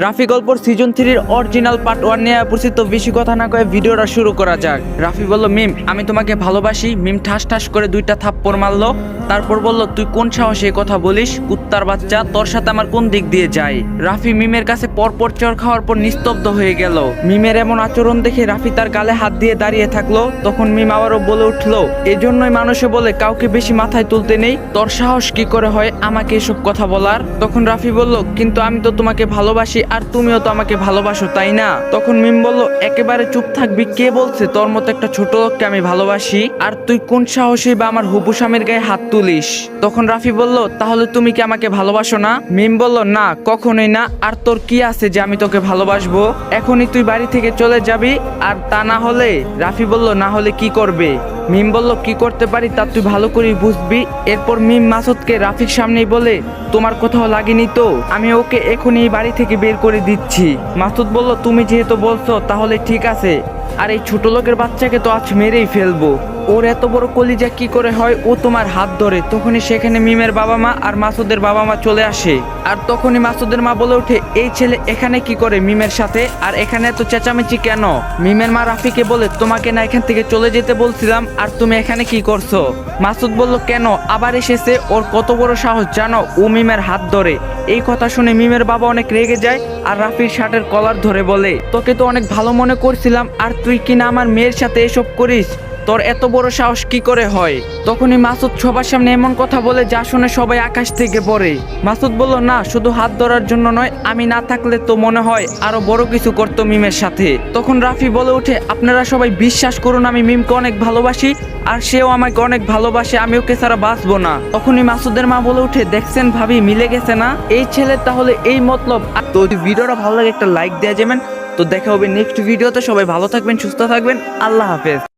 রাফি গল্পর season 3 original part 1 নিয়ে উপস্থিত। বেশি কথা না কয়ে ভিডিওটা শুরু করা যাক। রাফি বলল, মিম আমি তোমাকে ভালোবাসি। মিম ঠাস ঠাস করে 2টা থাপ্পড় মারলো। তারপর বলল, তুই কোন সাহসে এই কথা বলিস? কুত্তার বাচ্চা, তোর সাথে আমার কোন দিক দিয়ে যায়? রাফি মিমের কাছে পরপর চর খাওয়ার পর নিস্তব্ধ হয়ে গেল। মিমের এমন আচরণ দেখে রাফি তার গালে হাত দিয়ে দাঁড়িয়ে থাকলো। তখন মিম আবারও বলে উঠলো, এজন্যই মানুষে বলে কাউকে বেশি মাথায় তুলতে নেই। তোর সাহস কি করে হয় আমাকে এসব কথা বলার? তখন রাফি বলল, কিন্তু আমি তো তোমাকে ভালোবাসি আর তুমিও তো আমাকে ভালোবাসো, তাই না? তখন মিম বলল, একেবারে চুপ থাকবি? কে বলছে তোর মতো একটা ছোট লোককে আমি ভালোবাসি? আর তুই কোন সাহসে বা আমার হবু স্বামীর গায়ে হাত তুলিস? তখন রাফি বলল, তাহলে তুমি কি আমাকে ভালোবাসো না? মিম বলল, না কখনোই না। আর তোর কি আছে যে আমি তোকে ভালোবাসবো? এখনই তুই বাড়ি থেকে চলে যাবি, আর তা না হলে? রাফি বলল, না হলে কি করবে? মিম বলল, কি করতে পারি তা তুই ভালো করে বুঝবি। এরপর মিম মাসুদকে রাফির সামনেই বলে, তোমার কোথাও লাগেনি তো? আমি ওকে এখনই বাড়ি থেকে বের করে দিচ্ছি। মাসুদ বলল, তুমি যেহেতু বলছো তাহলে ঠিক আছে। আর এই ছোট লোকের বাচ্চাকে তো আজ মেরেই ফেলবো। ওর এত বড় কলিজা কি করে হয় ও তোমার হাত ধরে? তখনই সেখানে মিমের বাবা মা আর মাসুদের বাবা মা চলে আসে। আর তখনই মাসুদের মা বলে ওঠে, এই ছেলে এখানে কি করে মিমের সাথে? আর এখানে এত চেঁচামেচি কেন? মিমের মা রাফিকে বলে, তোমাকে না এখান থেকে চলে যেতে বলছিলাম, আর তুমি এখানে কি করছো? মাসুদ বলল, কেন আবার এসেছে? ওর কত বড় সাহস জানো? ও মিমের হাত ধরে। এই কথা শুনে মিমের বাবা অনেক রেগে যায় আর রাফির শার্টের কলার ধরে বলে, তোকে তো অনেক ভালো মনে করছিলাম, আর তুই কিনা আমার মেয়ের সাথে এসব করিস? তোর এত বড় সাহস কি করে হয়? তখনই মাসুদ সবার সামনে এমন কথা বলে যা শুনে সবাই আকাশ থেকে পড়ে। মাসুদ বলল, না শুধু হাত ধরার জন্য নয়, আমি না থাকলে তো মনে হয় আরো বড় কিছু করতো মিমের সাথে। তখন রাফি বলে ওঠে, আপনারা সবাই বিশ্বাস করুন আমি মিমকে অনেক ভালোবাসি, আর সেও আমাকে অনেক ভালোবাসে। আমি ওকে ছাড়া বাঁচবো না। তখনই মাসুদের মা বলে উঠে, দেখছেন ভাবি, মিলে গেছে না? এই ছেলে তাহলে এই মতলব। তো ভিডিওটা ভালো লাগে একটা লাইক দেওয়া যাবেন। তো দেখা হবে নেক্সট ভিডিওতে। সবাই ভালো থাকবেন, সুস্থ থাকবেন। আল্লাহ হাফেজ।